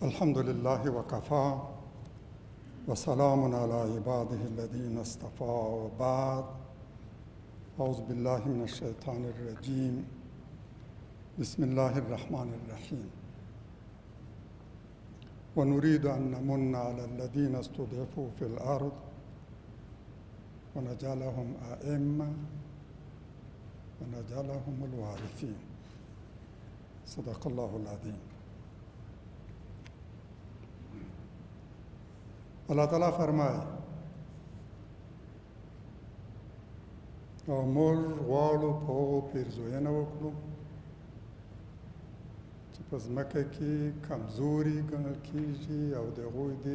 الحمد لله وكفى وسلام على عباده الذين اصطفى وبعد. أعوذ بالله من الشيطان الرجيم. بسم الله الرحمن الرحيم. ونريد أن نمن على الذين استضعفوا في الأرض ونجعلهم أئمة ونجعلهم الوارثين. صدق الله العظيم. الله تعالی فرمایي او موږ غواړو په هغو پیرزوینه وکړو چې په ځمکه کې کمزوري ګڼل کېږي او د هغوی د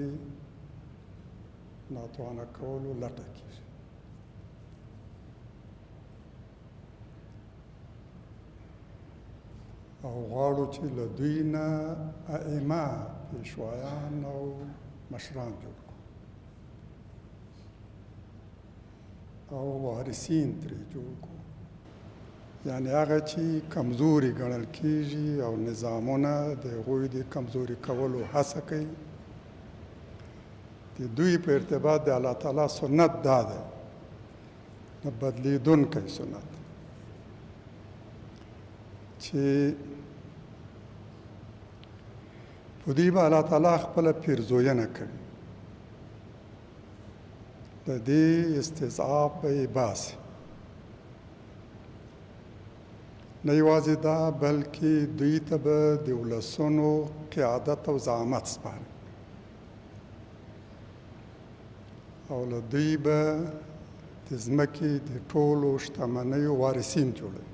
ناتوانه کولو لټه کېږي. او غواړو چې له دوی نه ائمه پیشوایان او مشران جوړ کړو او وارثین ترې جوړ کړو، یعنی هغه چې کمزوري ګڼل کېږي او نظامونه د هغوی د کمزوري کولو هڅه کوي. د دوی په ارتباط د الله تعالی سنت دا دی، نه بدلیدونکی سنت، چې په دوی به الله تعالی خپله پیرزوینه کوي، د دې استضعاف به یې باسي. نه یوازې دا بلکې دوی ته به د ولسونو قیادت او زعامت سپاري او له دوی به د ځمکې د ټولو شتمنیو وارثین جوړوي.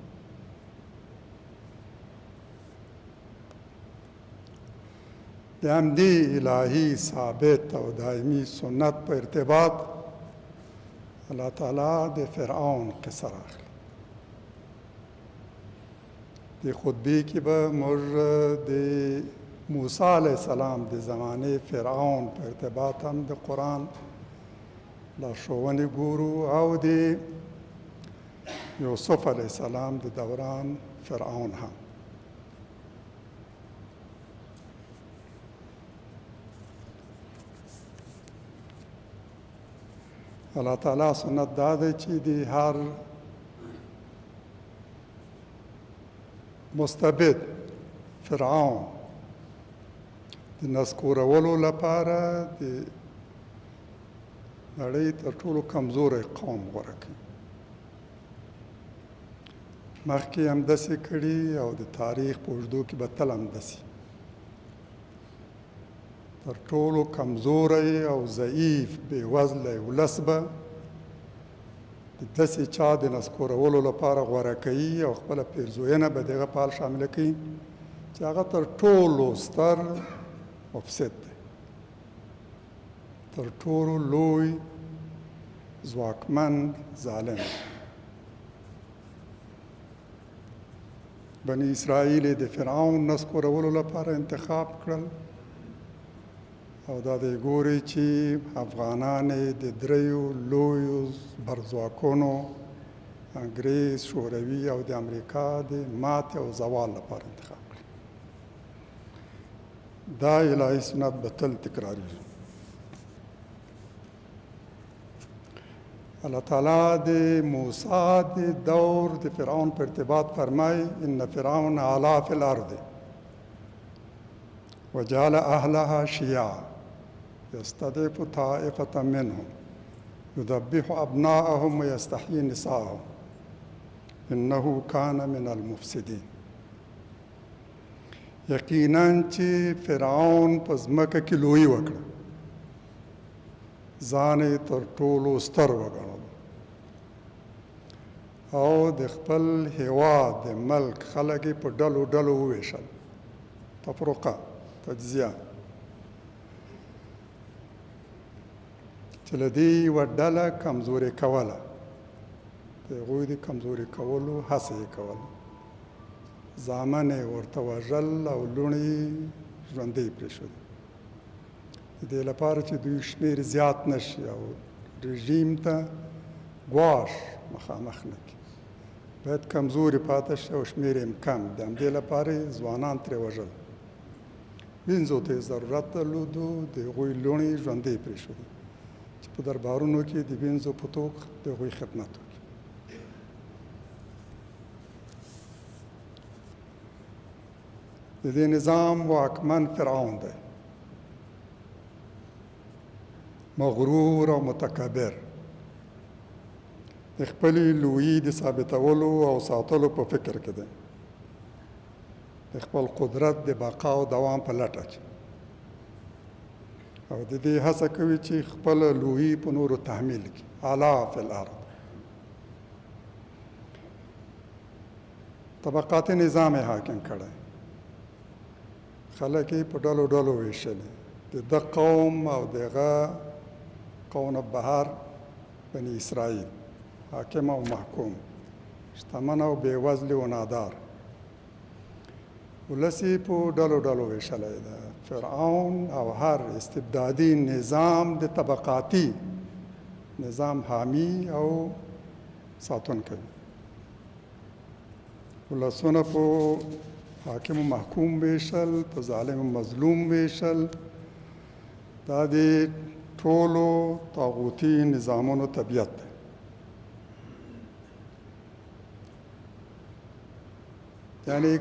د همدې الهي ثابت او دایمي سنت په ارتباط الله تعالی د فرعون قصه راخلي. د خطبې کې به موږ د موسی علیه السلام د زمانې فرعون په ارتباط هم د قرآن لارښوونې ګورو او د یوسف علیه السلام د دوران فرعون هم. الله تعالی سنت دا دی چې د هر مستبد فرعون د نسکورولو لپاره د نړۍ تر ټولو کمزوری قوم غوره کوي. مخکې همداسې کړي او د تاریخ په اوږدو کې به تل همداسې. تر ټولو کمزوری او ضعیف بېوزلی ولس به د داسې چا د نسکورولو لپاره غوره کوي او خپله پیرزوینه به د هغه په حال شامله کوي چې هغه تر ټولو ستر مفسد دی، تر ټولو لوی ځواکمن ظالم. بني اسرائیل د فرعون نسکورولو لپاره انتخاب کړل او دا دی ګوري چې افغانان د دریو لویو برځواکونو انګریز، شوروي او د امریکا د ماتې او زوال لپاره انتخاب کړي. دا الهي سنت به تل تکراریږي. الله تعالی د موسی د دور د فرعون په ارتباط فرمایي ان فرعون علا فی الارض وجعل اهلها شیعا يستضعف طائفة منهم يذبح أبناءهم ويستحيي نساءهم إنه كان من المفسدين. یقینا چې فرعون په ځمکه کې لویي وکړه، ځان یې تر ټولو ستر وګڼلو او د خپل هیواد د ملک خلک یې په ډلو ډلو وویشل، تفرقه، تجزیه، چې له دې یوه ډله کمزورې کوله، د هغوی د کمزوري کولو هڅه یې کوله، زامن یې ورته وژل او لوڼې یې ژوندۍ پرېښودې. د دې لپاره چې دوی شمېر زیات نه شي او رژیم ته ګواښ مخامخ نه کړي، باید کمزوري پاتې شي او شمېر یې کم. د همدې لپاره یې ځوانان ترې وژل. وینځو ته ضرورت درلودو د هغوی لوڼې ژوندۍ پرېښودې چې په دربارونو کې د وینځو په توګه د هغوی خدمت وکړي. د دې نظام واکمن فرعون دی، مغرور او متکبر، د خپلې لویي د ثابتولو او ساتلو په فکر کې دی، د خپل قدرت د بقا او دوام په لټه کې، او د دې هڅه کوي چې خپل لویي په نورو تحمیل کړي. علا فی الارض. طبقاتي نظام یې حاکم کړی، خلک یې په ډلو ډلو ویشلي، د ده قوم او دغه قوم بهر بني اسرائیل، حاکم او محکوم، شتمن او بېوزلي و نادار، ولس یې په ډلو ډلو ویشلی ده. فرعون او هر استبدادي نظام د طبقاتي نظام حامی او ساتونکی، ولسونه په حاکم و محکوم ویشل، په ظالم و مظلوم ویشل. دا د ټولو طاغوتي نظامونو طبیعت دی. یعنی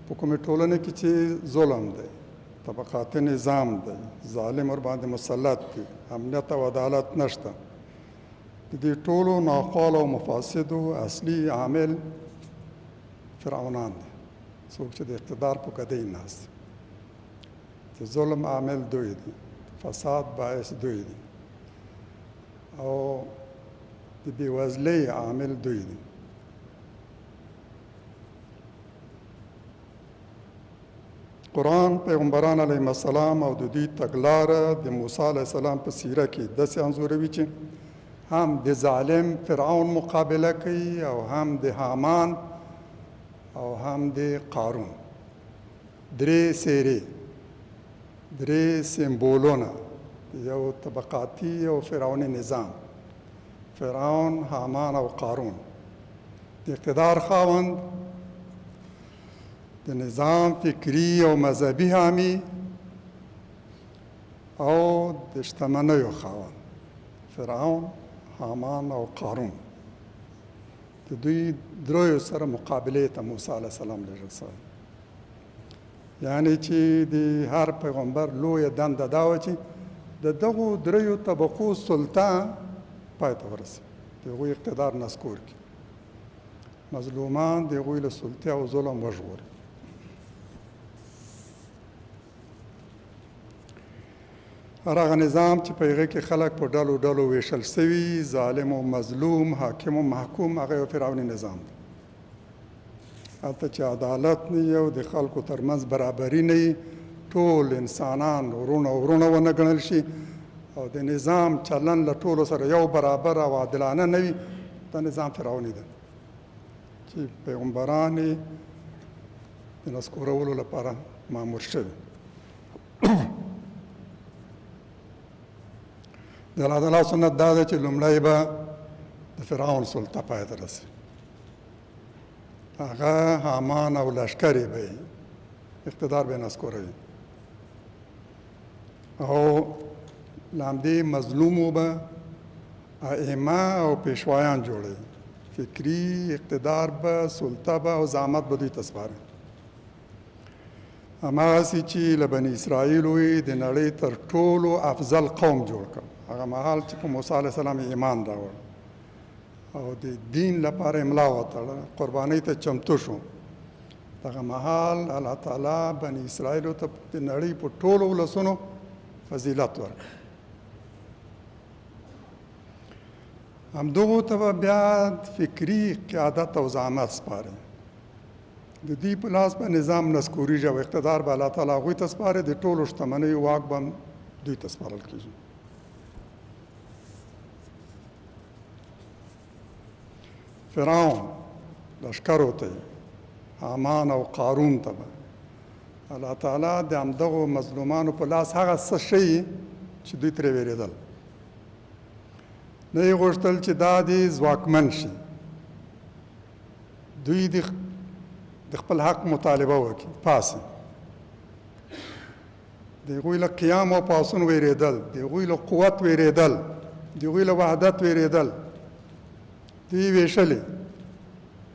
په کومې ټولنه کې چې ظلم دی، طبقاتي نظام دی، ظالم ورباندې مسلط دی، امنیت او عدالت نشته، د دې ټولو ناخوالو او مفاسدو اصلي عامل فرعونان دی، څوک چې د اقتدار په ګدۍ ناست دي. د ظلم عامل دوی دي، فساد باعث دوی دي، او د بېوزلۍ عامل دوی دي. قرآن پیغمبران علیهم السلام او د دوی تګلاره د موسی علیه السلام په سیره کې داسې انځوروي چې هم د ظالم فرعون مقابله کوي، او هم د حامان او هم د قارون. درې څېرې، درې سمبولونه یو طبقاتي او فرعوني نظام، فرعون، حامان او قارون، د اقتدار خاوند، د نظام فکری او مذهبي حامی، او د شتمنیو خاوند، فرعون، حامان او قارون. د دوی دریو سره مقابلې ته موسی علیه السلام لېږل شوی. یعنی چې د هر پیغمبر لویه دنده دا وه چې د دغو دریو طبقو سلطه پای ته ورسوي، د هغوی اقتدار نسکور کړي، مظلومان د هغوی له سلطې او ظلم وژغوري. هر هغه نظام چې په هغې کې خلک په ډلو ډلو ویشل سوي، ظالم او مظلوم، حاکم او محکوم، هغه یو فرعوني نظام دی. هلته چې عدالت نه وي او د خلکو ترمنځ برابري نه وي، ټول انسانان ورونه ورونه ونه ګڼل شي، او د نظام چلند له ټولو سره یو برابر او عادلانه نه وي، دا نظام فرعوني دی چې پیغمبران یې د نسکورولو لپاره مامور شوي. د الله تعالی سنت دا ده چې لومړی به د فرعون سلطه پای ته رسي، هغه حامان او لښکر یې به اقتدار به یې نسکوروي، او له همدې مظلومو به ائمه او پیشوایان جوړوي، فکري اقتدار به، سلطه به او زعامت به دوی ته سپاري. هماغسې چې له بني اسرائیلو یې د نړۍ تر ټولو افضل قوم جوړ کړ، هغه مهال چې په موسی علیه السلام ایمان راوړ او د دین لپاره املا وتړه، قربانۍ ته چمتو شو، دغه مهال الله تعالی بني اسرائیلو ته د نړۍ په ټولو ولسونو فضیلت ورکړ. همدغو ته به بیا فکري قیادت او زعامت سپاري، د دوی په لاس به نظام نسکوریږي او اقتدار به الله تعالی هغوی ته سپاري، د ټولو شتمنیو واک به هم دوی ته سپارل کېږي. فرعون لښکرو ته، حامان او قارون ته به الله تعالی د همدغو مظلومانو په لاس هغه څه ښیي چې دوی ترې وېرېدل. نه یې غوښتل چې دا دې ځواکمن شي، دوی د خپل حق مطالبه وکړي، پاسي. د هغوی له قیام او پاڅون ویرېدل، د هغوی له قوت ویرېدل، د هغوی له وحدت ویرېدل، دوی ویشلې،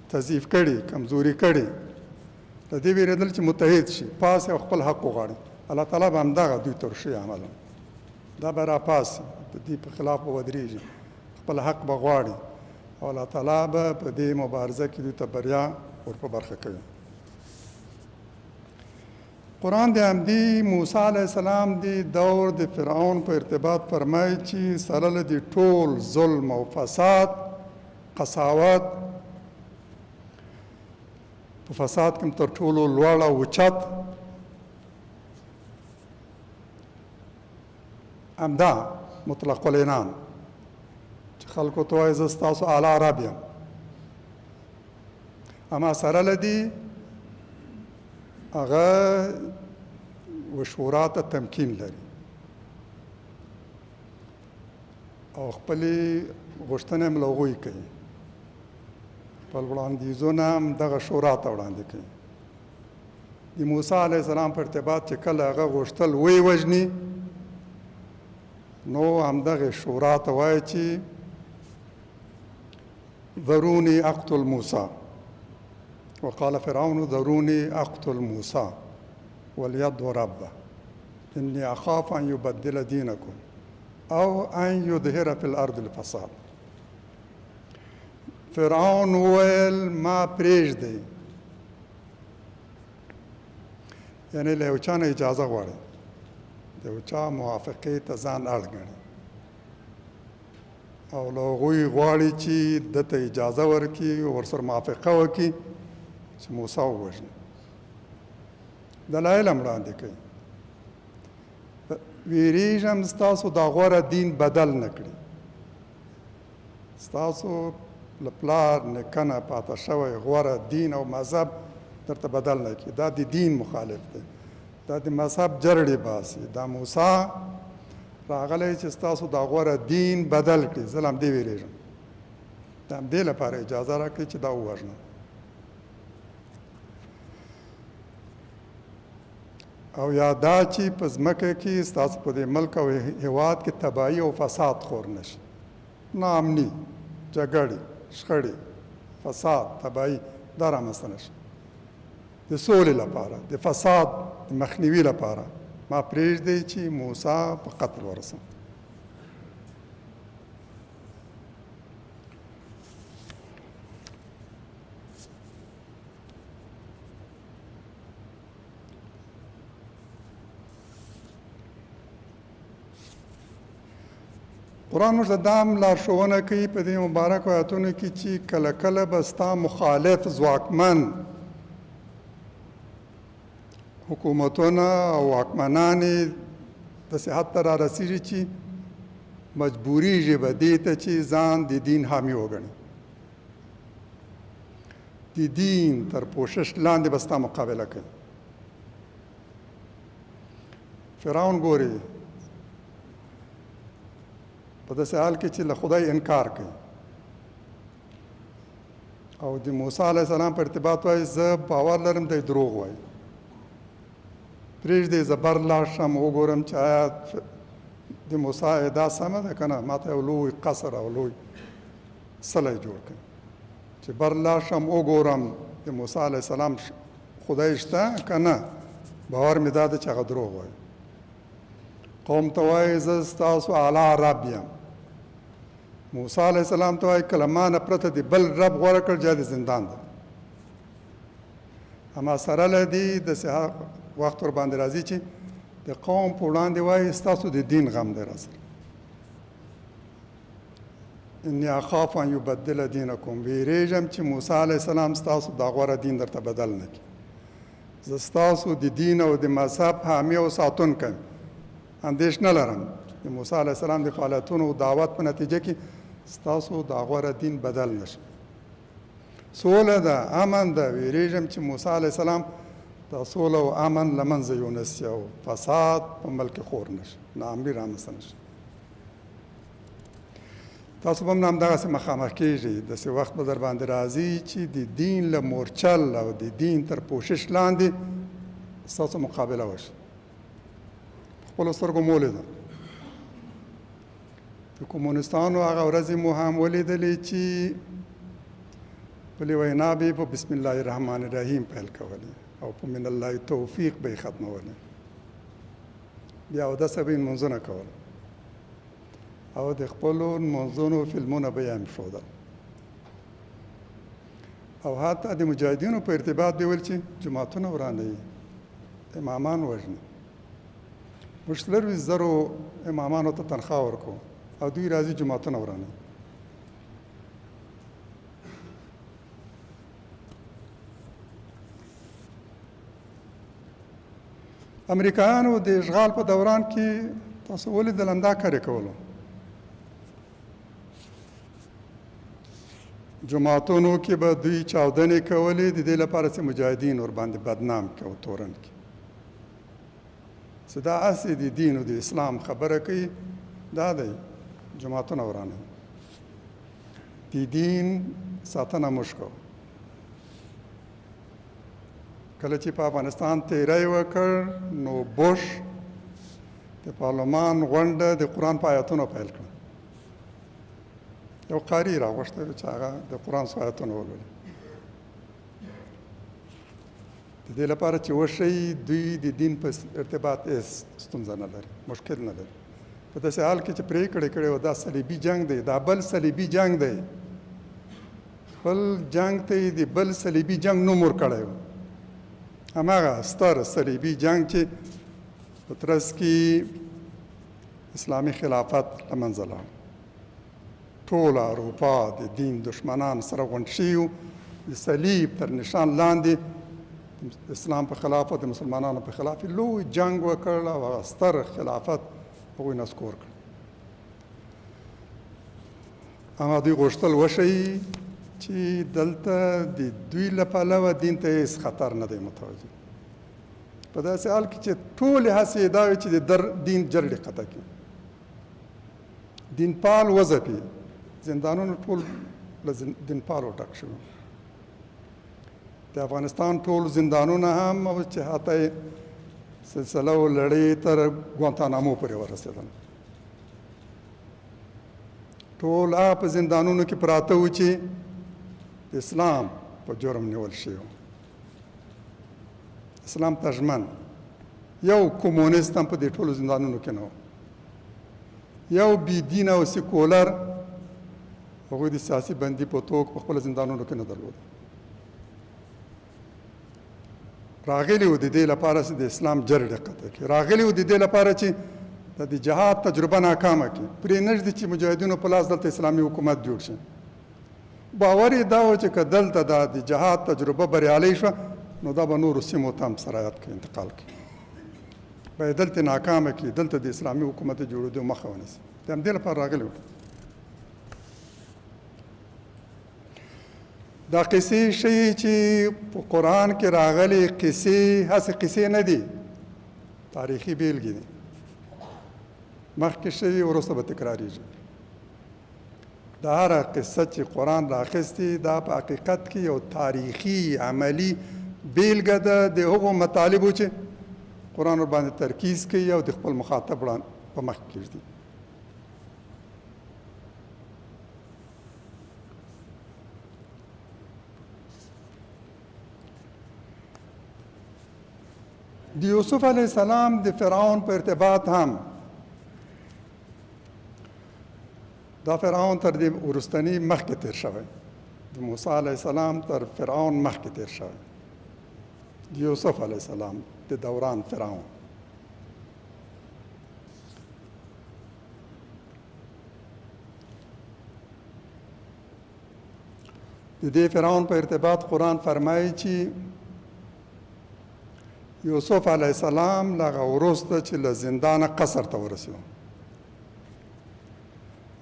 تضعیف کړي، کمزوري کړي، له دې ویرېدل چې متحد شي، پاسې او خپل حق وغواړي. الله تعالی به همدغه دوی ته ورښیي عملا، دا به راپاسي، د دې په خلاف به ودرېږي، خپل حق به غواړي او الله تعالی به په دې مبارزه کې دوی ته بریا ور په برخه کوي. قرآن د همدې موسی علیه السلام د دور د فرعون په ارتباط فرمایي چې سره له دې ټول ظلم او فساد، قساوت، په فساد کې هم تر ټولو لوړ او اوچت همدا مطلق العنان چې خلکو ته وایي زه ستاسو اعلی رب یم، اما سره له دې هغه وشورا ته تمکین لري او خپلې غوښتنې هم له هغوی کوي، خپل وړاندیزونه هم دغه شورا ته وړاندې کوي. د موسی علیه السلام په ارتباط چې کله هغه غوښتل ویې وژني، نو همدغې شورا ته وایي چې ذروني اقتل موسی، وقال فرعون ذروني اقتل موسى وليدعو ربه اني اخاف ان يبدل دينكم او ان يظهر في الارض الفساد. فرعون ویل ما پرېږدئ، یعنی له یو چا نه اجازه غواړي، د یو چا موافقې ته ځان اړ ګڼي او له هغوی غواړي چې ده ته اجازه ورکړي، ورسره موافقه وکړي چې موسی ووژني. دلایل هم وړاندې کوي، ویریږم ستاسو دا غوره دین بدل نه کړي، ستاسو له پلار نیکه نه پاته شوی غوره دین او مذهب درته بدل نه کړي، دا د دین مخالف دی، دا د مذهب جرړې باسي. دا موسی راغلی چې ستاسو دا غوره دین بدل کړي، زه له همدې ویریږم، د همدې لپاره اجازه راکړئ چې دا ووژنم. او یا دا چې په ځمکه کې ستاسو په دې ملک او هیواد کې تباهي او فساد خور نشي، ناامني، جګړې، شخړې، فساد، تباهي دا رامنځته نشي. د سولې لپاره، د فساد د مخنیوي لپاره ما پرېږدئ چې موسی په قتل ورسم. قرآن موږ ته دا هم لارښوونه کوي په دې مبارکو آیتونو کې چې کله کله به ستا مخالف ځواکمن حکومتونه او واکمنان داسې حد ته را رسېږي چې مجبوریږي به دې ته چې ځان د دین حامي وګڼي، د دین تر پوشش لاندې به ستا مقابله کوي. فرعون ګوري په داسې حال کې چې له خدای انکار کوي او د موسی علیه السلام په ارتباط وایي زه باور لرم دی دروغ وایي، پرېږدئ زه بر لاړ شم وګورم چې آیا د موسی ادعا سمه ده که نه، ما ته یو لوی قصر او لوی سلی جوړ کړي چې بر لاړ شم وګورم د موسی علیه السلام خدای شته که نه، باور مې دا ده چې هغه دروغ وایي. قوم ته وایي زه ستاسو اعلی رب یم، موسی علیه السلام ته وایي کله ما نه پرته د بل رب غوره کړ جای د زندان ده. اما سره له دې داسې وخت ور باندې راځي چې د قوم په وړاندې وایي ستاسو د دین غم دی راسره، اني اخاف ان یبدل دینکم، ویریږم چې موسی علیه السلام ستاسو دا غوره دین درته بدل نه کړي، زه ستاسو د دین او د مذهب حامی او ساتونکی یم، اندېښنه لرم د موسی علیه السلام د فعالیتونو او دعوت په نتیجه کې ستاسو دا غوره دین بدل نشي. سوله ده، امن ده، ویریږم چې موسی علیه السلام دا سوله او امن له منځه یونسي او فساد په ملک خور نشي، ناامني رامنځته نشي. تاسو به هم همدغسې مخامخ کېږئ، داسې وخت به در باندې راځي چې د دین له مورچل او د دین تر پوشش لاندې ستاسو مقابله وشي. خپلو سترګو مو ولیده. د کمونستانو هغه ورځې مو هم ولیدلې چې بلې وینا به په بسم الله الرحمن الرحیم پیل کولې او په من الله توفیق به یې ختمولې. بیا اودسه به یې لمونځونه کول او د خپلو لمونځونو فلمونه به یې هم ښودل او حتی د مجاهدینو په ارتباط به ویل چې جماعتونه ورانوي، امامان وژني. موږ 40,000 امامانو ته تنخواه ورکوو او دوی راځي جماعتونه ورانوي. امریکایانو د اشغال په دوران کې تاسو ولیدل همدا کار یې کولو. جماعتونو کې به دوی چاودنې کولې د دې لپاره چې مجاهدین ورباندې بدنام کړي او تورن کړي. چې دا هسې د دین او د اسلام خبره کوي، دا دی جماعتونه ورانوي. د دین ساتنه موږ کوو. کله چې په افغانستان تیری وکړ نو بوش د پارلمان غونډه د قرآن په آیاتونو پیل کړه. یو قاري راغوښتی و چې هغه د قرآن څو آیاتونه ولولي. د دې لپاره چې وښیي دوی د دین په ارتباط هېڅ ستونزه نه لري، مشکل نه لري. په داسې حال کې چې پرېکړې کړې وه دا صلیبي جنګ دی، دا بل صلیبي جنګ دی. خپل جنګ ته یې د بل صلیبي جنګ نوم ورکړی و. هماغه ستر صلیبي جنګ چې په ترڅ کې اسلامي خلافت له منځه لاړ. ټوله اروپا د دین دشمنان سره غونډ شوي وو، د صلیب تر نشان لاندې د اسلام په خلاف او د مسلمانانو په خلاف لوی جنګ وکړ او هغه ستر خلافت هغوی نسکور کړ. اما دوی غوښتل وښیي چې دلته د دوی له پلوه دین ته هېڅ خطر نه دی متوجه. په داسې حال کې چې ټولې هڅې یې دا وې چې د دین جرړې قطع کړي، دین پال وځپي. زندانونه ټول له دین پالو ډک شوي. د افغانستان ټول زندانونه هم چې حتی سلسله و لړۍ تر ګوانتانامو پورې ورسېدل. ټول هغه په زندانونو کې پراته وو چې د اسلام په جرم نیول شوي وو. اسلام ته ژمن یو کمونیست هم په دې ټولو زندانونو کې نه و. یو بېدینه او سیکولر هغوی د سیاسي بندي په توګه په خپلو زندانونو کې نه درلود. راغلي وو د دې لپاره چې د اسلام جرړې قطع کړي، راغلي وو د دې لپاره چې د جهاد تجربه ناکامه کړي. پرې نږدې چې مجاهدینو په لاس دلته اسلامي حکومت جوړ شي. باور یې دا و چې که دلته د جهاد تجربه بریالۍ شوه نو دا به نورو سیمو ته هم سرایت کړي، انتقال کړي، به یې دلته ناکامه کړي، دلته د اسلامي حکومت د جوړېدو مخه ونیسي. د همدې لپاره راغلي وو. دا قصې ښیي چې په قرآن کې راغلي قصې هسې قصې نه دي، تاریخي بیلګې دي. مخکې شوي وروسته به تکراریږي. دا هره قصه چې قرآن رااخیستې دا په حقیقت کې یو تاریخي عملي بیلګه ده د هغو مطالبو چې قرآن ورباندې ترکیز کوي او د خپل مخاطب په مخ کې ږدي. د یوسف علیه السلام د فرعون په ارتباط هم دا فرعون تر دې وروستني مخکې تیر شوی، د موسی علیه السلام تر فرعون مخکې تیر شوی. د یوسف علیه السلام د دوران فرعون. د دې فرعون په ارتباط قرآن فرمایي چې یوسف علیه السلام له هغه وروسته چې له زندانه قصر ته ورسېد،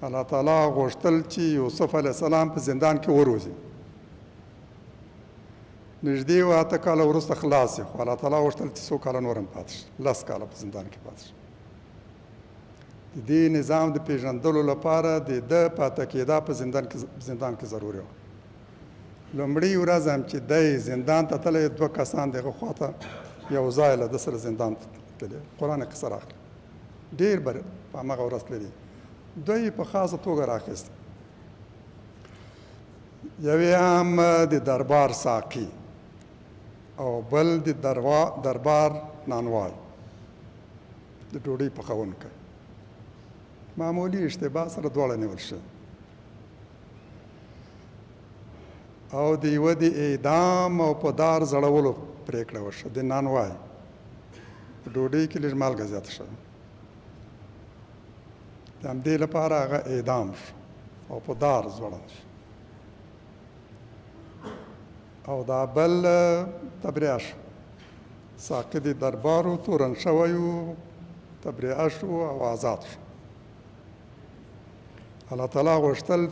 الله تعالی غوښتل چې یوسف علیه السلام په زندان کې وروځي. نږدې و 8 کاله وروسته خلاص شي، خو الله تعالی غوښتل چې څو کاله نور هم پاتې شي، 10 کاله په زندان کې پاتې شي. د دې نظام د پیژندلو لپاره د ده پاتې کېدا په زندان کې ضروري وه. لومړۍ ورځ هم چې دی زندان ته تللی، 2 کسان د هغه خواته یو ځای له ده سره زندان ته تللی. قرآن قصه راغلی. ډېر په همغه ورځ تللي دوی په خاصه توګه راخیست یوې هم د دربار ساقي او بل د دربار نانوای د ډوډۍ پخونکی معمولي اشتباه سره دواړه نیول شوي او د یوه د اعدام او په دار زړولو پرېکړه وشوه د نانوای په ډوډۍ کې لږ مالګه زیاته شوه د همدې لپاره هغه اعدام شو او په دار ځوړند شو او دا بل تبرئه شو ساقي د دربارو تورن شوی و تبرئه شو او آزاد شو الله تعالی غوښتل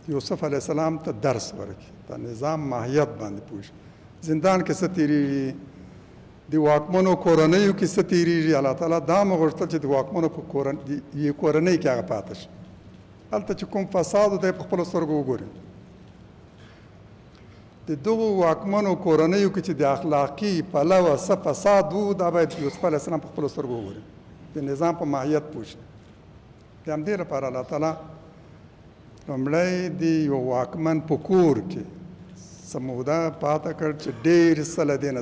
یوسف علیه السلام ته درس ورکړي د نظام ماهیت باندې پوه شي زندان کې څه تېرېږي د واکمنو کورنیو کې څه تېرېږي الله تعالی دا مو غوښتل چې د واکمنو په کورنۍ کې هغه پاتې شي هلته چې کوم فساد و دی په خپلو سترګو وګوري د دغو واکمنو کورنیو کې چې د اخلاقي پلوه څه فساد و دا باید یوسف علیه السلام په خپلو سترګو وګوري د نظام په ماهیت پوه شي د همدې لپاره الله تعالی لومړی د یو واکمن په کور کې څه موده پاته کړ چې ډېر څه له دې نه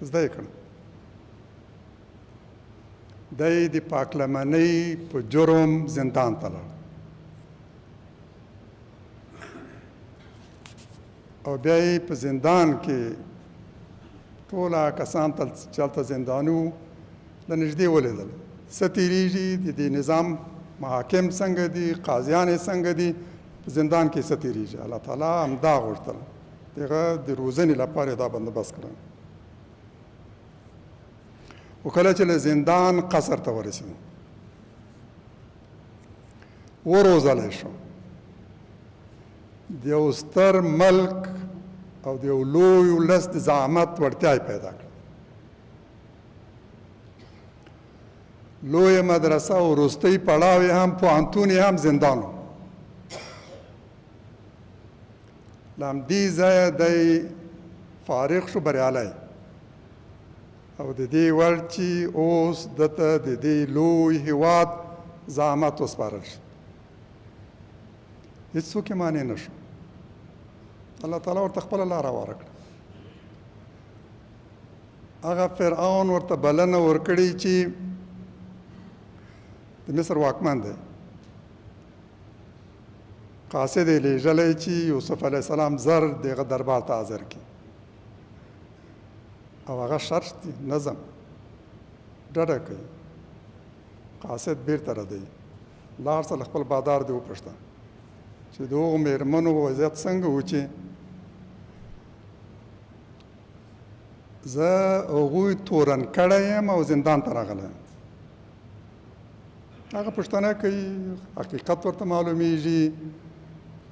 زده یې کړ دی د پاکلمنۍ په جرم زندان ته لاړ او بیا یې په زندان کې ټول کسان چې هلته زنداني وو له نږدې ولیدل څه تېرېږي د دې نظام محاکم څنګه دي قاضیان یې څنګه دي په زندان کې څه تېرېږي الله تعالی همدا غوښتل دغه د روزنې لپاره یې دا بندوبست کړی و کله چې له زندان قصر ته ورسېدو وروزلی شو د یو ستر ملک او د یو لوی ولس د زعامت وړتیا یې پیدا کړه لویه مدرسه او وروستی پړاو یې هم پوهنتون یې هم زندان و له همدې ځایه دی فارغ شو بریالی او د دې وړ چې اوس دته د دې لوی هېواد زعامت وسپارل شي هېڅوک یې مانع نه شو الله تعالی ورته خپله لاره واره کړه هغه فرعون ورته بلنه ورکړې چې د مصر واکمن دی قاصد یې لېږلی چې یوسف علیه السلام زر دغه دربار ته حاضر کړي او هغه شرط دی نظم ډډه کوي قاصد بیرته ردوي لاړ څه له خپل بادار دې وپوښته چې د هغو مېرمنو وضعیت څنګه و چې زه هغوی تورن کړی یم او زندان ته راغلی یم هغه پوښتنه کوي حقیقت ورته معلومیږي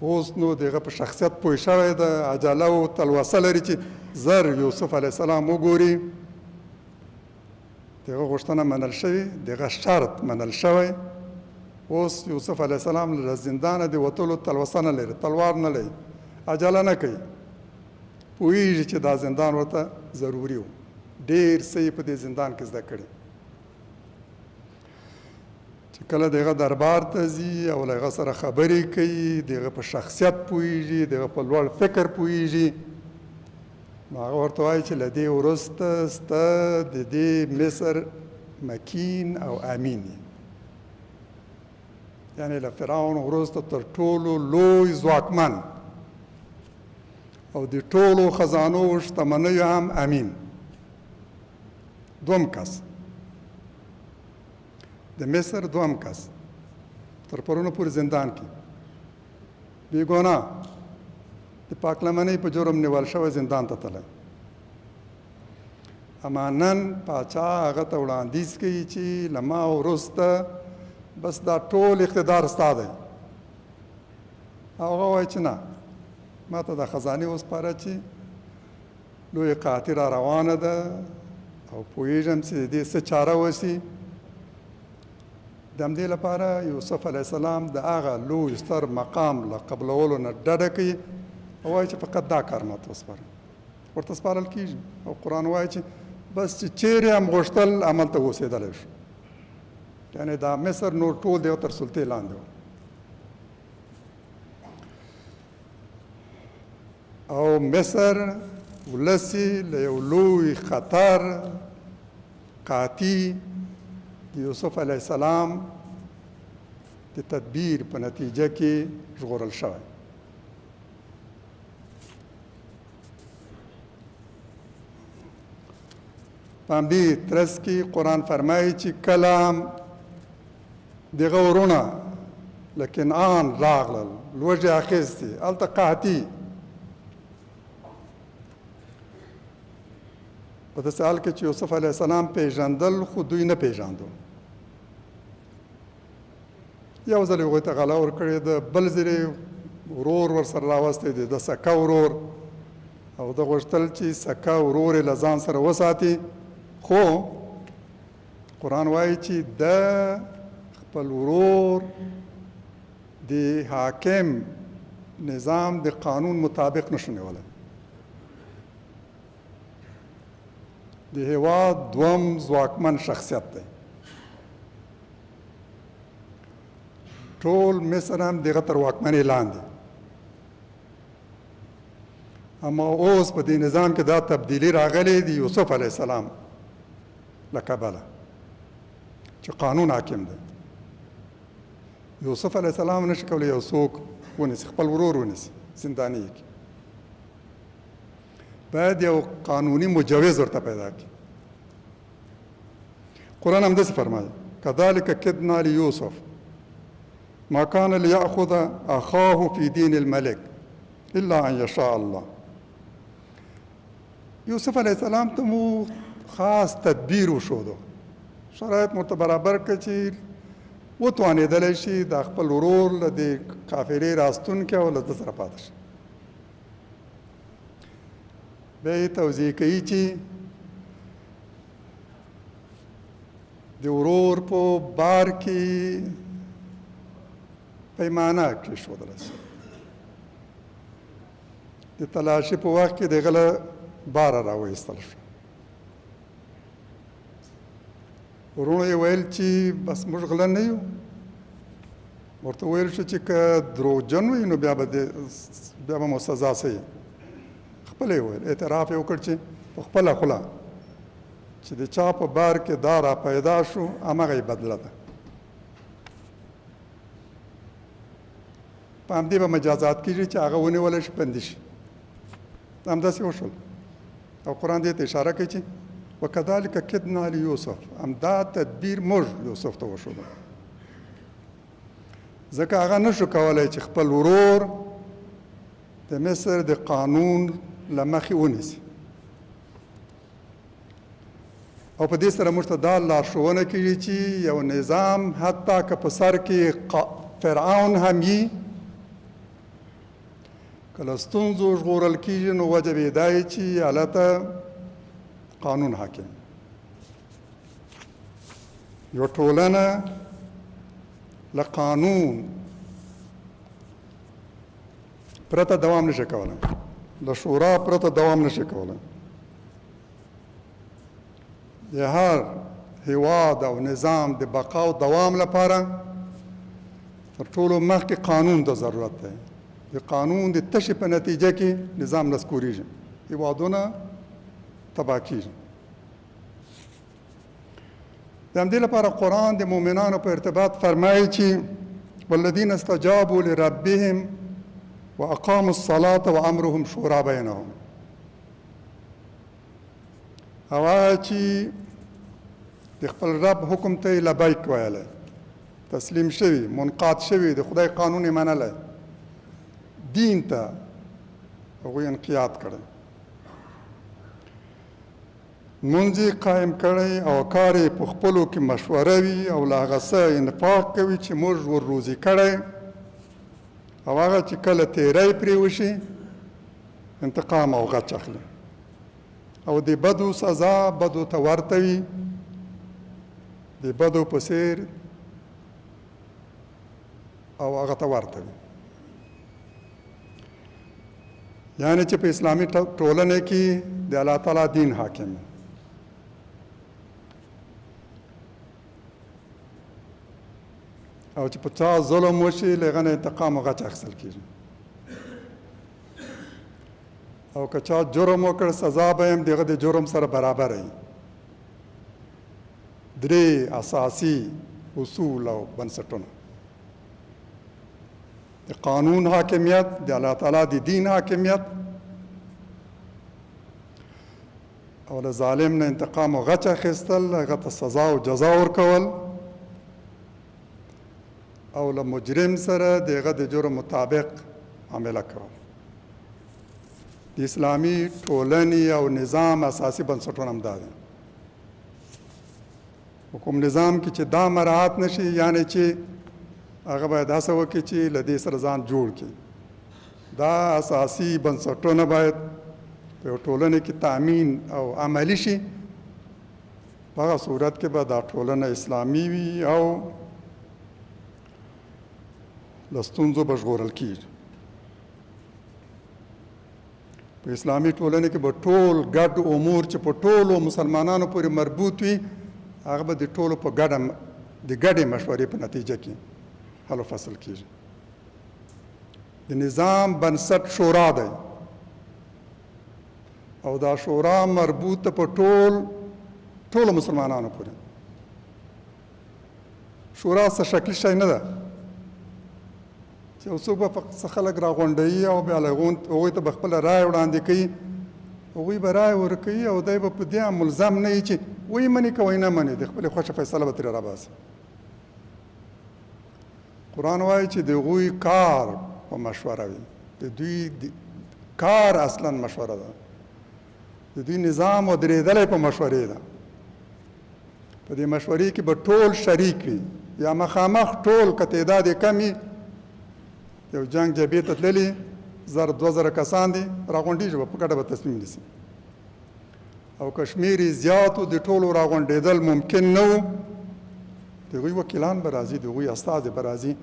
اوس نو د هغه په شخصیت پوه شوی ده عجله او تلوسه لري چې زر یوسف علیه السلام وګوري د هغه غوښتنه منل شوې د هغه شرط منل شوی اوس یوسف علیه السلام له زندانه د وتلو تلوسه نه لري تلوار نه لري عجله نه کوي پوهېږي چې دا زندان ورته ضروري و ډېر څه یې په دې زندان کې زده کړي چې کله د هغه دربار ته ځي او له هغه سره خبرې کوي د هغه په شخصیت پوهېږي د هغه په لوړ فکر پوهېږي نو هغه ورته وایي چې له دې وروسته سته د دې مصر مکین او امین یعنې له فرعون وروسته تر ټولو لوی ځواکمن او د ټولو خزانو شتمنیو هم امین دوم کس د مصر دوم کس تر پرونه پورې زندان کې بې ګناه د پاکلمنۍ په جرم نیول شوی زندان ته تللی اما نن پاچا هغه ته وړاندیز کوي چې له ما وروسته بس دا ټول اقتدار ستا دی هغه وایي چې نه ما ته دا خزانې وسپاره چې لویه قحطي را روانه ده او پوهېږم چې د دې څه چاره وشي د همدې لپاره یوسف علیه السلام د هغه لوی ستر مقام له قبلولو نه ډډه کوي او وایي چې فقط دا کار ماته وسپاره ورته سپارل کېږي او قرآن وایي چې بس چې چیرې هم غوښتل هملته اوسېدلی شو یعنې دا مصر نور ټول د یو تر سلطې لاندې و او مصر ولس یې له یو لوی خطر قحطي د یوسف علیه السلام د تدبیر په نتیجه کې ژغورل شوی. په همدې ترڅ کې قرآن فرمایي چې کله دغه ورونه له کنعان راغلل لوږې اخیستې هلته قحطي په داسې حال کې چې یوسف علیه السلام پیژندل خو دوی نه پیژاندو. یو ځل هغوی ته غله ورکړې ده، بل ځل ورور ورسره راوستی دی، د سکه ورور، او ده غوښتل چې سکه ورور یې له ځان سره وساتي، خو قرآن وایي چې ده خپل ورور د حاکم نظام د قانون مطابق نشو نیولی. د هېواد دوم ځواکمن شخصیت دی. ټول مصر هم دغه تر واکمنۍ لاندې. اما اوس په دې نظام کې دا تبدیلي راغلې د یوسف علیه السلام له کبله چې قانون حاکم دی. یوسف علیه السلام نشي کولی یو څوک ونیسي، خپل ورور ونیسي، زنداني یې کړي. باید یو قانوني مجوز ورته پیدا کړي. قرآن همداسې فرمایي کذلک کدنا لیوسف ما کان لیأخذ اخاه فی دین الملک الا ان یشاء الله. یوسف علیه السلام ته مو خاص تدبیر وښودو، شرایط ورته برابر کړه چې وتوانېدلی شي د خپل ورور له دې قافلې راستونکي او له ده سره پاتې شي. بیا یې توضیح کوي چې د ورور په بار کې پیمانه کېښودله شي. د تلاشي په وخت کې د هغه له باره راوایستل شو. ورونو یې ویل چې بس موږ غله نه یو. ورته ویل شو چې که دروغجن وي نو بیا به مو سزا څه وي. خپله یې ویل، اعتراف یې وکړ چې په خپله خوله چې د چا په بار کې دا را پیدا شو همغه یې بدله ده. په همدې به مجازات کېږي چې هغه ونیولی شي، بندي شي. همداسې وشول. او قرآن دې ته اشاره کوي چې وکذلک کدنا لیوسف، همدا تدبیر موږ یوسف ته وښودو. ځکه هغه نشو کولی چې خپل ورور د مصر د قانون له مخې ونیسي. او په دې سره موږ ته دا لارښوونه کېږي چې یو نظام حتی که په سر کې فرعون هم وي، که له ستونزو ژغورل کېږي نو وجه به یې دا وي چې هلته قانون حاکم. یو ټولنه له قانون پرته دوام نشي کولی، له شورا پرته دوام نشي کولی. د هر هیواد او نظام د بقا او دوام لپاره تر ټولو مخکې قانون ته ضرورت دی. د قانون د تشې په نتیجه کې نظام نسکورېږي، هیوادونه تباه کېږي. د همدې لپاره قرآن د مؤمنانو په ارتباط فرمایي چې والذین استجابوا لربهم واقاموا الصلاة وامرهم شورى بینهم. هغه چې د خپل رب حکم ته یې لبیک ویلی، تسلیم شوي، منقاد شوي، د خدای قانون یې منلی، دین ته هغوی انقیاد کړی، لمونځ یې قایم کړی او کار یې په خپلو کې مشوره وي او له هغه څه انفاق کوي چې موږ ور روزي کړی، او هغه چې کله تیری پرې وشي انتقام او غچ اخلي، او د بدو سزا بدو ته ورته وي، د بدو په څېر او هغه ته ورته وي. یعنې چې په اسلامي ټولنه کې د الله تعالی دین حاکم دی. او چې په چا ظلم وشي له هغه نه انتقام او غچ اخیستل کېږي او که چا جرم وکړ سزا به هم د هغه د جرم سره برابره وي. درې اساسي اصول او بنسټونه: د قانون حاکمیت، د الله تعالی د دین حاکمیت، او له ظالم نه انتقام او غچ اخیستل، هغه ته سزا او جزا ورکول، او له مجرم سره د هغه د جرم مطابق معامله کول. د اسلامي ټولنې او نظام اساسي بنسټونه همدا دي. کوم نظام کې چې دا مراعات نشي، یعنی چې هغه باید هڅه وکړي چې له دې سره ځان جوړ کړي. دا اساسي بنسټونه باید په یو ټولنه کې تامین او عملی شي. په هغه صورت کې به دا ټولنه اسلامي وي او له ستونزو به ژغورل کېږي. په اسلامي ټولنه کې به ټول ګډ امور چې په ټولو مسلمانانو پورې مربوط وي، هغه به د ټولو په ګډې مشورې په نتیجه کې حل و فصل کېږي. د نظام بنسټ شورا دی او دا شورا مربوط په ټولو مسلمانانو پورې. شورا څه شکلي شی نه ده چې یو څوک به څه خلک راغونډوي او بیا هغوی ته به خپله رایه وړاندې کوي، هغوی به رایه ورکوي او دی به په دې ملزم نه وي چې وی مني که وی نه مني، د خپلې خوښه فیصله به ترې راباسي. قرآن وایي چې د هغوی کار په مشوره وي، د دوی کار اصلا مشوره ده، د دوی نظام او درېدلی په مشورې ده. په دې مشورې کې به ټول شریک وي، یا مخامخ ټول که تعداد یې کم وي، یو جنگ جبهې ته تللي 1000-2000 کسان دي، راغونډېږي به په ګډه به تصمیم نیسي. او کشمیر یې زیات و، د ټولو راغونډېدل ممکن نه و، د هغوی وکیلان به راځي، د هغوی استازي به راځي،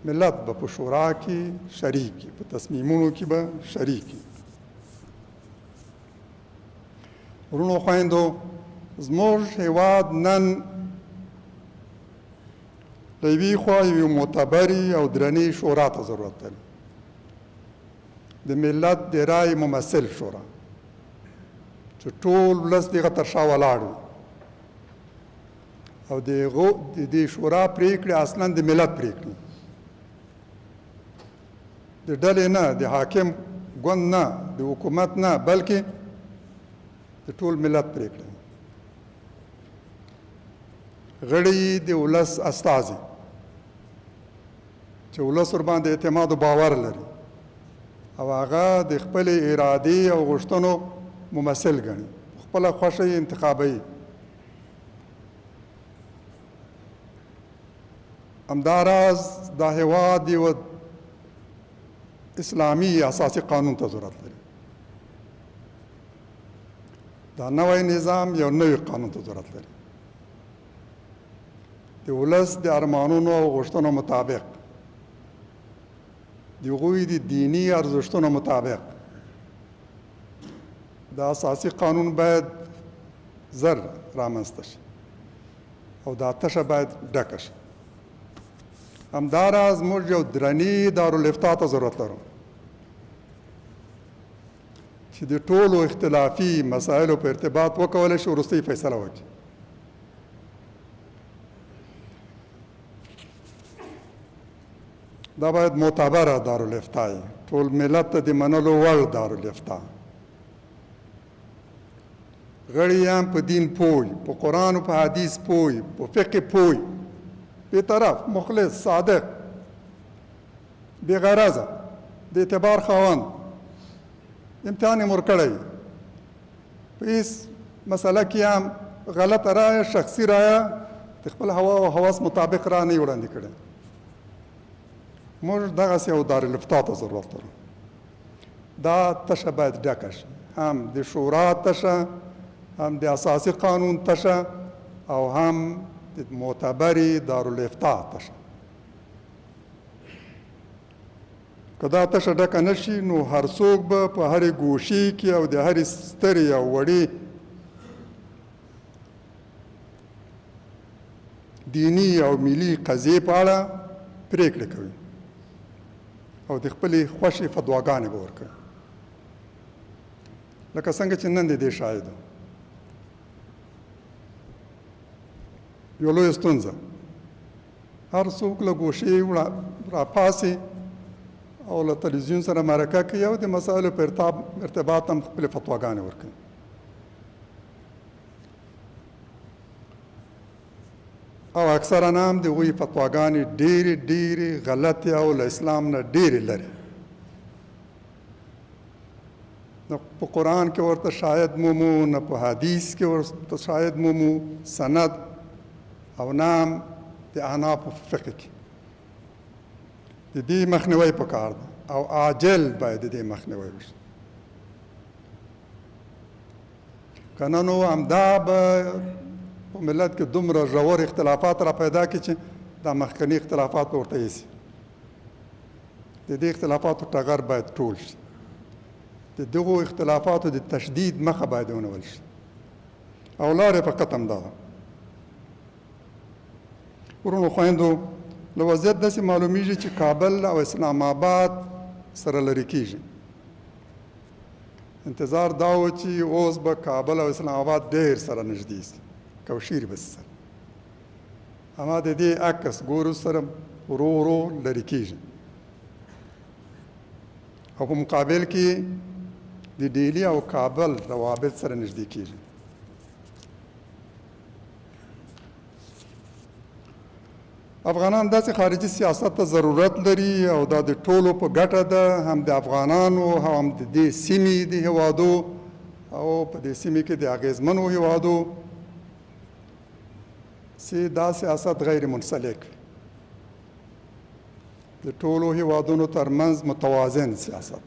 ملت به په شورا کې شریک وي، په تصمیمونو کې به شریک وي. ورونو خویندو، زموږ هیواد نن له یوې خوا یوې معتبرې او درنې شورا ته ضرورت لري، د ملت د رایې ممثل شورا چې ټول ولس د هغه تر شا ولاړ وي او د دې شورا پرېکړې اصلا د ملت پرېکړې، د ډلې نه، د حاکم ګوند نه، د حکومت نه، بلکې د ټول ملت پرېکړې. غړي د ولس استازي چې ولس ورباندې اعتماد او باور لري او هغه د خپلې ارادې او غوښتنو ممثل ګڼي، خپله خوښه یې انتخابوي. همداراز دا هیواد یو اسلامي اساسي قانون ته ضرورت لري. دا نوی نظام یو نوی قانون ته ضرورت لري، د ولس د ارمانونو او غوښتنو مطابق، د هغوی د دیني ارزښتونو مطابق. دا اساسي قانون باید زر رامنځته شي او دا تشه باید ډکه شي. همداراز موږ یو درنې دارالافتا ته ضرورت لرو چې د ټولو اختلافي مسایلو په ارتباط وکولی شي، وروستۍ فیصله وکړي. دا باید معتبره دارالافتا وي، ټول ملت ته د منلو وړ دارالافتا. غړي هم په دین پوه، په قرآن او په حدیث پوه، په فقه پوه، بیطرف، مخلص، صادق، بې غرضه، د اعتبار خاوند، امتحان یې ورکړی، په هېڅ مسله کې هم غلطه رایه، شخصي رایه د خپل هوا او حواس مطابق را نه یې وړاندې کړی. موږ دغسې یو دارالافتا ته ضرورت لرو. دا تشه باید ډکه شي، هم د شورا تشه، هم د اساسي قانون تشه، او هم د معتبرې دارالافتا تشه. که دا تشه ډکه نه شي، نو هر څوک به په هرې ګوشې کې او د هرې سترې او وړې دینی او ملي قضیې په اړه پریکړې کوي او د خپلې خوښې فتواګانې به ورکوي. لکه څنګه چې نن د دې شاهد یو لویه ستونزه، هر څوک له ګوشې راپاسي او له تلویزیون سره مرکه کوي او د مسایلو په ارتباط هم خپلې فتواګانې ورکوي. او اکثرا هم د هغوی فتواګانې ډېرې غلطې او له اسلام نه ډېرې لرې. نه په قرآن کې ورته شاید مومو، نه په حدیث کې ورته شاید مومو سند، او نه هم د احنافو په فقه کې. د دې مخنیوی پکار دی او عاجل باید د دې مخنیوی وشي. که نه نو همدا به په ملت کې دومره ژور اختلافات را پیدا کړي چې دا مخکني اختلافات به ورته ایسي. د دې اختلافاتو ټغر باید ټول شي. د دغو اختلافاتو د تشدید مخه باید ونیول شي او لارې فقط همدا ده. ورونو خویندو، له وضعیت داسې معلومیږي چې کابل او اسلام آباد سره لرې کېږي. انتظار دا و چې اوس به کابل او اسلام آباد ډېر سره نږدې شي، کوشیر به سره. اما د دې عکس ګورو سره ورو ورو لرې کېږي او په مقابل کې د ډیلی او کابل روابط سره نږدې کېږي. افغانان داسې خارجي سیاست ته ضرورت لري او دا د ټولو په ګټه ده، هم د افغانانو هم د دې سیمې د هیوادو او په دې سیمې کې د اغیزمنو هیوادو، چې دا سیاست غیر منسلک وي. د ټولو هیوادونو ترمنځ متوازن سیاست،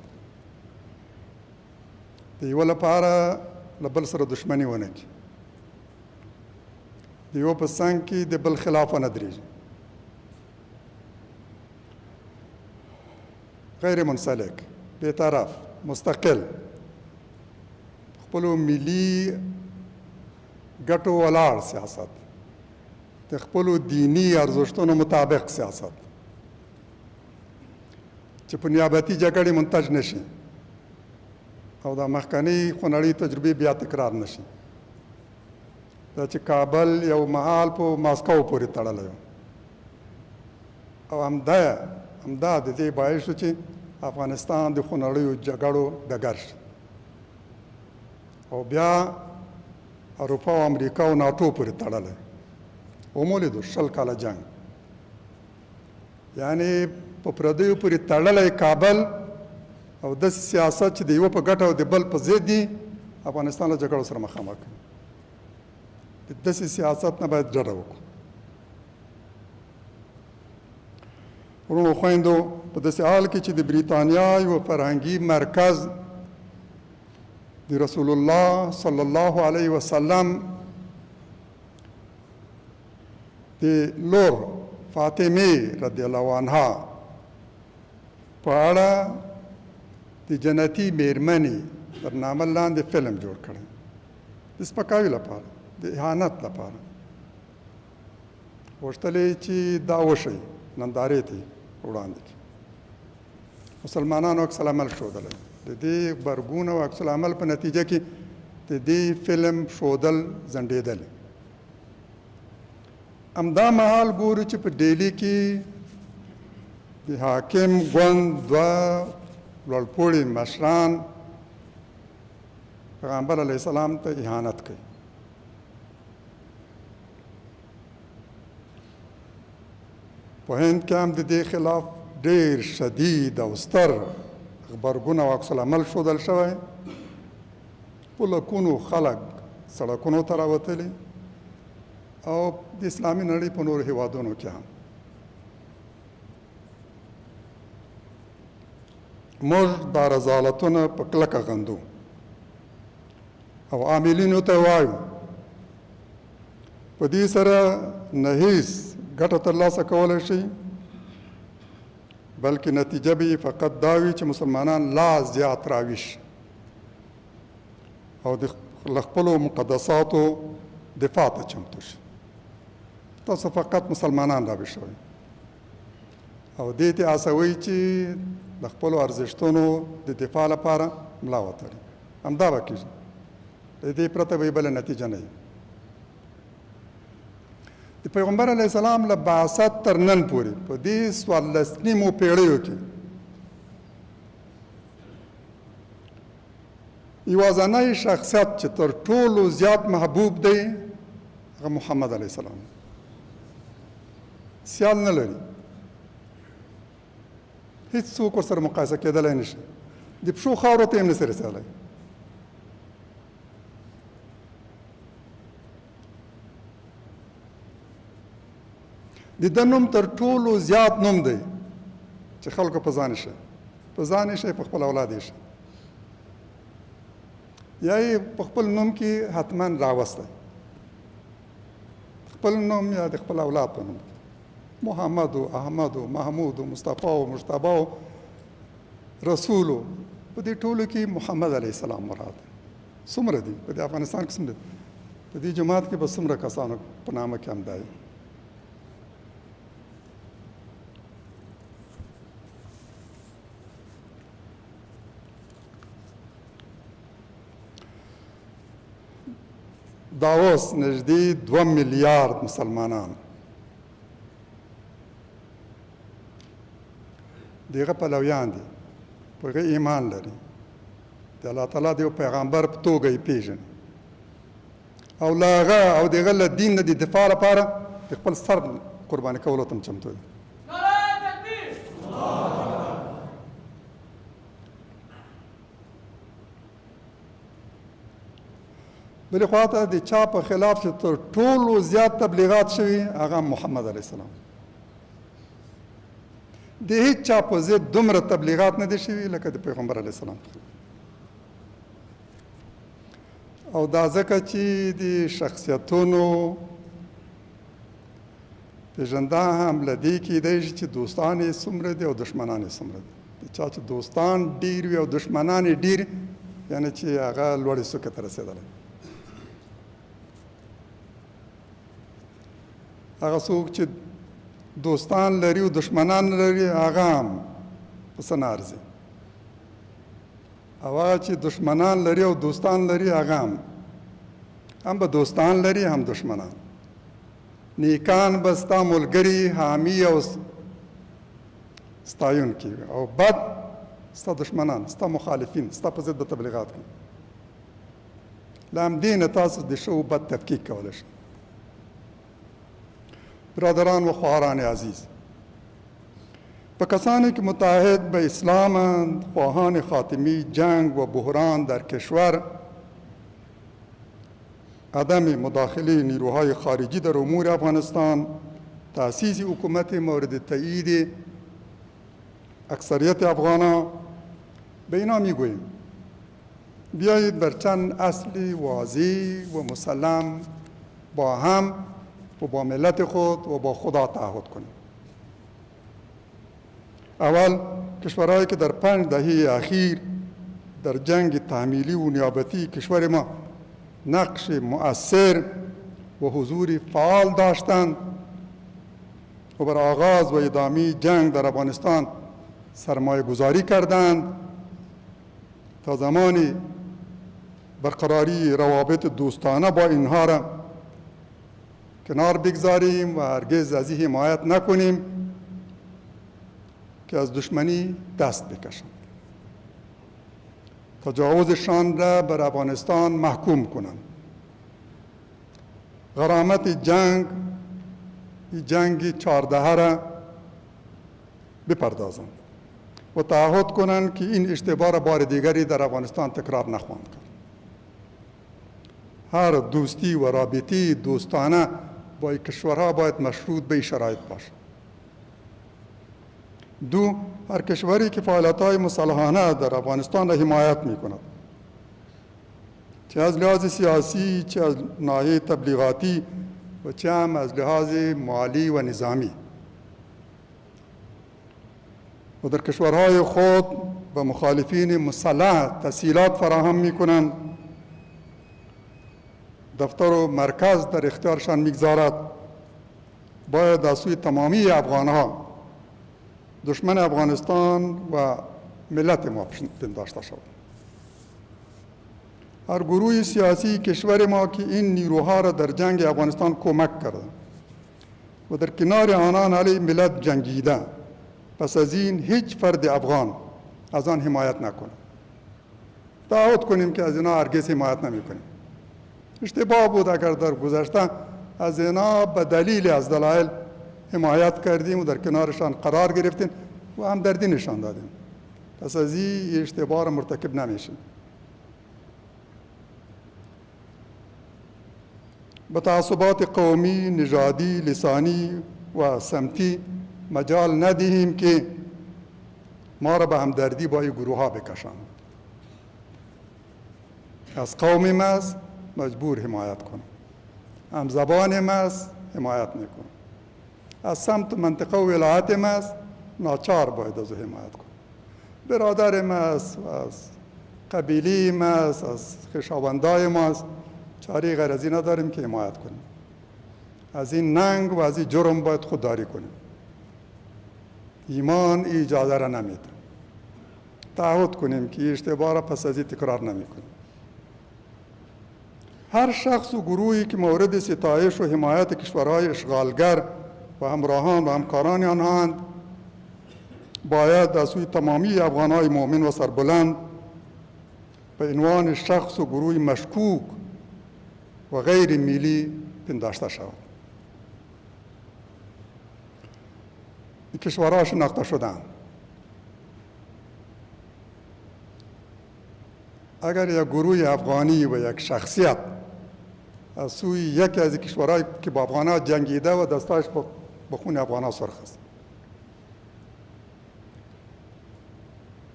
د یو لپاره له بل سره دښمني ونه کړي، د یو په څنګ کې د بل خلاف ونه درېږي. غیر منسلک، بیطرف، مستقل، خپلو ملي ګټو ولاړ سیاست، د خپلو دینی ارزښتونو مطابق سیاست، چې په نیابتي جګړې منتج نشي او د مخکنۍ خونړۍ تجربې بیا تکرار نشي. دا چې کابل یو مهال په ماسکو پورې تړلی او همدا د دې باعث شو چې افغانستان د خونړیو جګړو ډګر شي او بیا اروپا او امریکا او ناټو پورې تړلی. ومولیدو 20 کاله جنګ، یعنی په پردیو پورې تړلی کابل او داسې سیاست چې د یو په ګټه او د بل په ضد دي، افغانستان له جګړو سره مخامخ کوي. د داسې سیاست نه باید ډډه وکړو. ورونو خویندو، په داسې حال کې چې د بریتانیا یو فرهنګي مرکز د رسول الله صلی الله علیه وسلم د لور فاطمه رضی الله عنها په اړه د جنتي میرمنې تر نامه لاندې فلم جوړ کړی، د سپکاوي لپاره، د اهانت لپاره. غوښتل یې چې دا وشي، نندارې ته وړاندې کړي. مسلمانانو عکس العمل ښودلی. د دې غبرګون او عکس العمل په نتیجه کې د دې فلم ښودل ځنډېدلی. همدا مهال ګورو چې په ډیلي کې د حاکم ګوند دوه لوړپوړي مشران پیغمبر علیه السلام ته اهانت کوي. په هند کې هم د دې خلاف ډېر شدید او ستر غبرګون او عکس العمل ښودل شوی. په لکونو خلک سړکونو ته راوتلي او د اسلامي نړۍ په نورو هیوادونو کې هم. موږ دا رذالتونه په کلکه غندو او عاملینو ته وایو په دې سره نه هیڅ ګټه ترلاسه کولی شي، بلکې نتیجه به فقط دا وي چې مسلمانان لا زیات راویښ او د خپلو مقدساتو دفاع ته چمتو شي. تاسو فقط مسلمانان را بشوئ او دې ته هڅوئ چې د خپلو ارزښتونو د دفاع لپاره ملا وتړي. همدا به کېږي، د دې پرته به بله نتیجه نه وي. د پیغمبر علیه السلام له بعثت تر نن پورې په دې 14 پیړیو کې یوازینی شخصیت چې تر ټولو زیات محبوب دی هغه محمد علیه السلام، سیال نه لري، هیڅ څوک ورسره مقایسه کېدلی نه شي، د پښو خاورو ته یې هم نه شي رسېدلی. د ده نوم تر ټولو زیات نوم دی چې خلکو په ځان شي، په ځان شي، په خپل اولاد یې شي، یا یې په خپل نوم کې حتما راوستی، خپل نوم یا د خپل اولاد په نوم محمد و احمد و محمود و مصطفی و مجتبی و رسول و په دې ټولو کې محمد علیه السلام مراد دی. څومره دي په دې افغانستان کې؟ څومره دي په دې جماعت کې؟ به څومره کسانو په نامه کې همدا دی. دا اوس نږدې 2 میلیارد مسلمانان دغه پلویان دي، په هغه ایمان لري، د الله تعالی د یو پیغمبر په توګه یې پېژني او له هغه او د هغه له دین نه د دفاع لپاره د خپل سر قرباني کولو ته هم چمتو دي. بلې خواته د چا په خلاف چې تر ټولو زیات تبلیغات شوي هغه محمد علیه السلام، د هیڅ چا په ضد دومره تبلیغات نه دي شوي لکه د پیغمبر علیه السلام. او دا ځکه چې د شخصیتونو پېژندا هم له دې کېدی شي چې دوستان یې څومره دي او دښمنان یې څومره دي. د چا چې دوستان ډېر وي او دښمنان یې ډېر، یعنې چې هغه لوړې څوکې ته رسېدلی. هغه څوک چې دوستان لري او دشمنان لري هغه هم په څه نه ارزي، او هغه چې دشمنان لري او دوستان لري هغه هم به دوستان لري هم دشمنان. نیکان به ستا ملګري حامی او ستایونکي وي، او بد ستا دشمنان، ستا مخالفین، ستا په ضد به تبلیغات کوي. له همدې نه تاسو د ښه و بد تفکیک کولی شئ. برادران و خواهران عزیز، به کسانی که متحد به اسلامند، خواهان خاتمی جنگ و بحران در کشور، عدم مداخله نیروهای خارجی در امور افغانستان، تأسیس حکومت مورد تایید اکثریت افغانان، به اینا میگوییم بیایید بر چند اصل واضح و مسلم با هم و با ملت خود و با خدا تعهد کنیم. اول، کشورهایی که در 5 دهه اخیر در جنگ تحمیلی و نیابتی کشور ما نقش مؤثر و حضور فعال داشتند و بر آغاز و ادامه جنگ در افغانستان سرمایه گذاری کردند تا زمانی برقراری روابط دوستانه با اینها را کنار بگذاریم و هرگز از این حمایت نکنیم که از دشمنی دست بکشند، تجاوزشان را بر افغانستان محکوم کنند، غرامت جنگ 14 را بپردازند و تعهد کنند که این اشتباه را بار دیگری در افغانستان تکرار نخواهند کرد. هر دوستی و رابطه دوستانه با این کشورها باید مشروط به شرایط باشد. 2، هر کشوری که فعالیت‌های مصالحانه در افغانستان را حمایت می‌کند، چه از لحاظ سیاسی، چه از ناحیه تبلیغاتی و چه هم از لحاظ مالی و نظامی، و در کشورهای خود به مخالفین مسلح تسهیلات فراهم می‌کنند، دفتر و مرکز در اختیارشان می‌گذارد باید از سوی تمامی افغانها دشمن افغانستان و ملت ما پنداشته شود. هر گروه سیاسی کشور ما که این نیروها را در جنگ افغانستان کمک کرده و در کنار آنان علیه ملت جنگیده، پس از این هیچ فرد افغان از آن حمایت نکنه. تعهد کنیم که از اینا هرگز حمایت نمی کنیم. اشتباه بود اگر در گذشته از اینا به دلیل از دلایل حمایت کردیم و در کنارشان قرار گرفتیم و همدردی نشان دادیم. پس از این اشتباه را مرتکب نمیشیم. به تعصبات قومی، نژادی، لسانی و سمتی مجال ندهیم که ما را به همدردی با این گروه ها بکشانند. از قومی ماست مجبور حمایت کنم، هم زبان ماست حمایت میکنم، از سمت منطقه و ولایت ماست ناچار باید از حمایت کنم، برادر ماست، از قبیله ماست، از خویشاوندای ماست، چاره غیر از این نداریم که حمایت کنیم. از این ننگ و از این جرم باید خودداری کنیم. ایمان اجازه را نمیده. تعهد کنیم که اشتباه را پس از این تکرار نمی کنیم. هر شخص و گروهی که مورد ستایش و حمایت کشورهای اشغالگر و همراهان و همکاران آنهاند باید از سوی تمامی افغانهای مؤمن و سربلند به عنوان شخص و گروه مشکوک و غیر ملی پنداشته شود. این کشورها شناخته شدند. اگر یک گروه افغانی و یک شخصیت از سوی یکی از کشورهایی که با افغانها جنگیده و دستایش به خون افغانها سرخ است،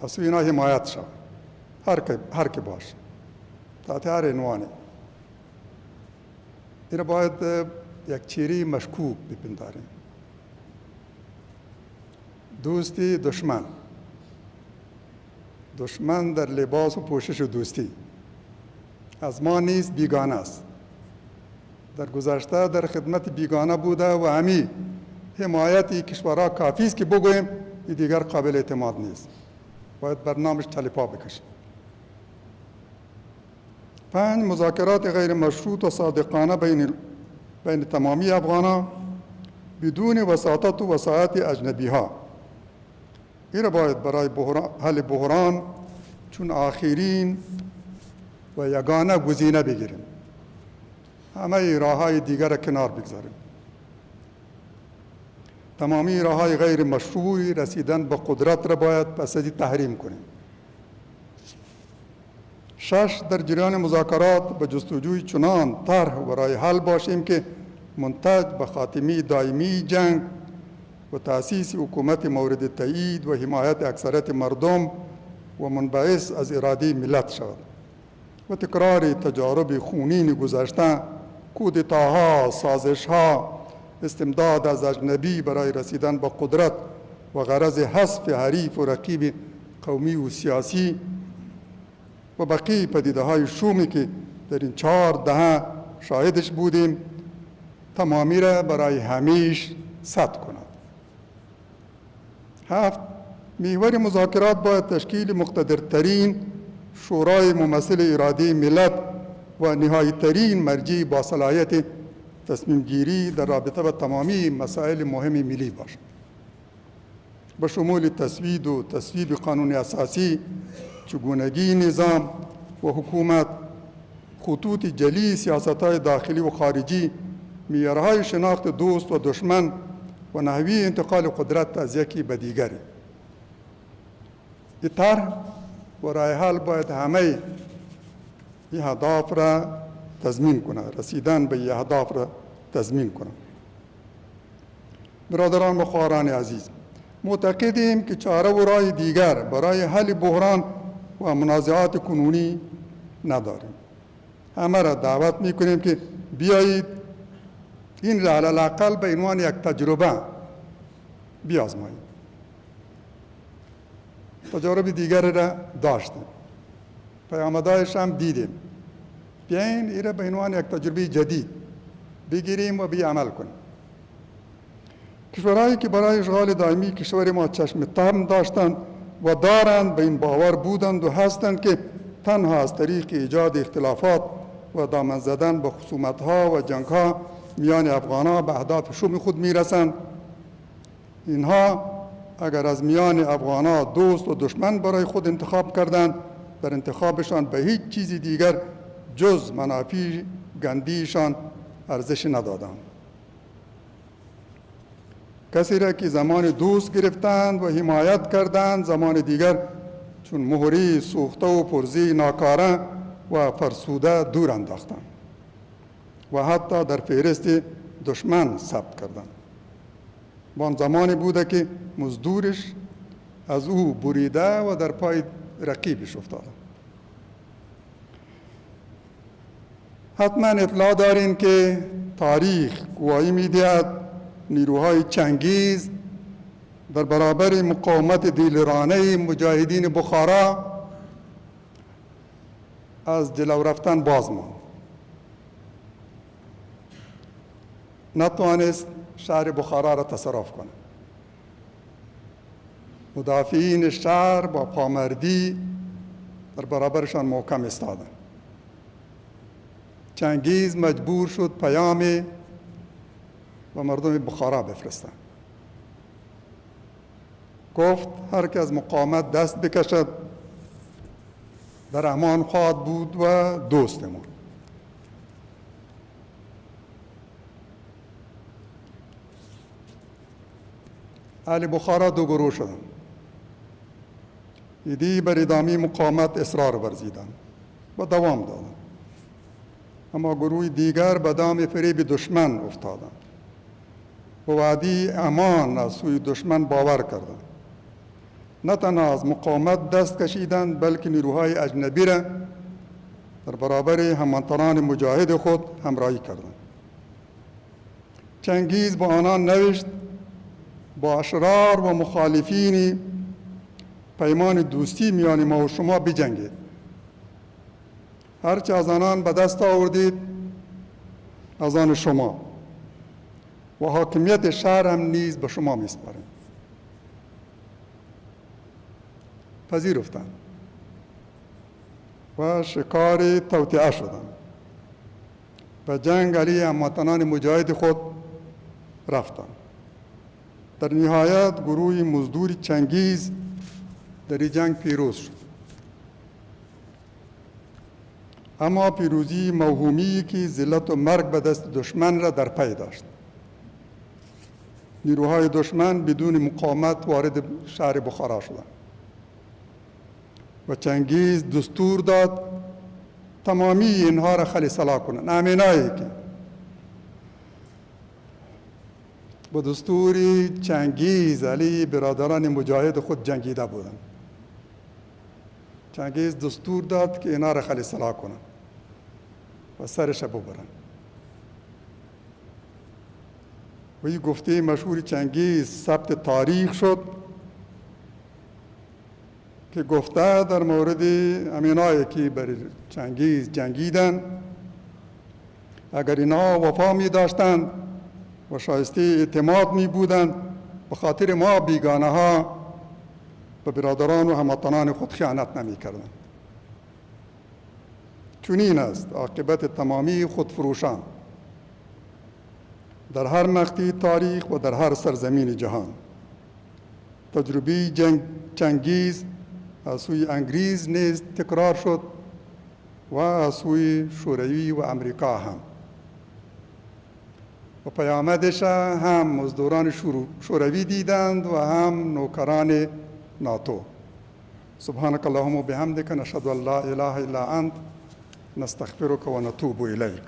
از سوی اینا حمایت شود، هر که باشه، تحت هر عنوانی، این باید یک چهره مشکوک بپنداریم. دوستی دشمن، دشمن در لباس و پوشش دوستی از ما نیست، بیگانه است. در گذشته در خدمت بیگانه بوده و همین حمایت کشورها کافی است که بگوییم این دیگر قابل اعتماد نیست، باید برنامه‌اش چلیپا بکشیم. 5. مذاکرات غیر مشروط و صادقانه بین تمامی افغانها بدون وساطت و وساعت اجنبی ها. این را باید برای حل بحران چون آخرین و یگانه گزینه بگیریم. همه راه‌های دیگر را کنار بگذاریم. تمامی راه‌های غیر مشروع رسیدن به قدرت را باید پس از این تحریم کنیم. 6. در جریان مذاکرات به جستجوی چنان طرح برای حل باشیم که منتج به خاتمه دائمی جنگ و تأسیس حکومت مورد تایید و حمایت اکثریت مردم و منبعث از اراده ملت شود و تکرار تجارب خونین گذشته، کودتاها، سازشها، استمداد از اجنبی برای رسیدن به قدرت و غرض حذف حریف و رقیب قومی و سیاسی و بقیه پدیده‌های شومی که در این 4 دهه شاهدش بودیم تمامی را برای همیشه سد کند. 7. محور مذاکرات باید تشکیل مقتدرترین شورای ممثل اراده ملت و نهایی‌ترین مرجع با صلاحیت تصمیم گیری در رابطه با تمامی مسائل مهم ملی باشد، به شمول تصویب و تصویب قانون اساسی، چگونگی نظام و حکومت، خطوط جلی سیاست‌های داخلی و خارجی، معیارهای شناخت دوست و دشمن و نحوی انتقال قدرت از یکی به دیگری. این طرح و راه حل باید همه این اهداف را تضمین کند، رسیدن به این اهداف را تضمین کند. برادران و خواهران عزیز، معتقدیم که چاره و راه دیگر برای حل بحران و منازعات کنونی نداریم. همه را دعوت میکنیم که بیایید این را علی‌الاقل به عنوان یک تجربه بیازماییم. تجارب دیگر را داشتیم، پیامدهایش هم دیدیم. بیاین این را به عنوان یک تجربه جدید بگیریم و عمل کنیم. کشورهایی که برای اشغال دائمی کشور ما چشم تم داشتند و دارند به این باور بودند و هستند که تنها از طریق ایجاد اختلافات و دامن زدن به خصومت‌ها و جنگ‌ها میان افغان‌ها به اهداف شوم خود می‌رسند. اینها اگر از میان افغان‌ها دوست و دشمن برای خود انتخاب کردند، در انتخابشان به هیچ چیزی دیگر جز منافع گندیشان ارزش ندادند. کسی را که زمان دوست گرفتند و حمایت کردند، زمان دیگر چون مهری سوخته و پرزی ناکاره و فرسوده دور انداختند و حتی در فهرست دشمن ثبت کردند. و آن زمانی بوده که مزدورش از او بریده و در پای رقیبش افتاده. حتما اطلاع دارین که تاریخ گواهی می‌دهد نیروهای چنگیز در برابر مقاومت دلیرانه مجاهدین بخارا از جلو رفتن باز ماند. نتوانست شهر بخارا را تصرف کنه. مدافعین شهر با پامردی در برابرشان محکم ایستادند. چنگیز مجبور شد پیام و مردم بخارا بفرستند. گفت هر که از مقاومت دست بکشد در امان خواهد بود و دوستمان. اهل بخارا دو گروه شدند. ایدی بر ادامه مقاومت اصرار ورزیدند و دوام دادند. اما گروه دیگر به دام فریب دشمن افتادند و وعده امان از سوی دشمن باور کردند. نه تنها از مقاومت دست کشیدند بلکه نیروهای اجنبی را در برابر هموطنان مجاهد خود همراهی کردند. چنگیز با آنان نوشت با اشرار و مخالفین پیمان دوستی میان ما و شما بجنگید. هرچه از آنان به دست آوردید از آن شما و حاکمیت شهر هم نیز به شما میسپاریم. پذیرفتند و شکار توطئه شدند. به جنگ علیه هموطنان مجاهد خود رفتند. در نهایت گروه مزدور چنگیز در این جنگ پیروز شد. اما پیروزی موهومی که ذلت و مرگ به دست دشمن را در پی داشت. نیروهای دشمن بدون مقاومت وارد شهر بخارا شدند و چنگیز دستور داد تمامی اینها را خلیصلا کنند. امینایی که با دستور چنگیز علی برادران مجاهد خود جنگیده بودند. چنگیز دستور داد که اینا را خلیصلا کنند و سرش ببرند. و این گفته مشهور چنگیز ثبت تاریخ شد که گفته در مورد امینایی که بر چنگیز جنگیدند اگر اینا وفا می داشتند و شایسته اعتماد می بودند به خاطر ما بیگانه ها به برادران و هموطنان خود خیانت نمی کردند. چنین است عاقبت تمامی خودفروشان در هر مقطع تاریخ و در هر سرزمین جهان. تجربه چنگیز از سوی انگریز نیز تکرار شد و از سوی شوروی و امریکا هم. و پیامدش هم مزدوران شوروی دیدند و هم نوکران ناتو. سبحانك اللهم و بحمدك نشهد ان لا اله الا انت نستغفرك و نتوب الیک.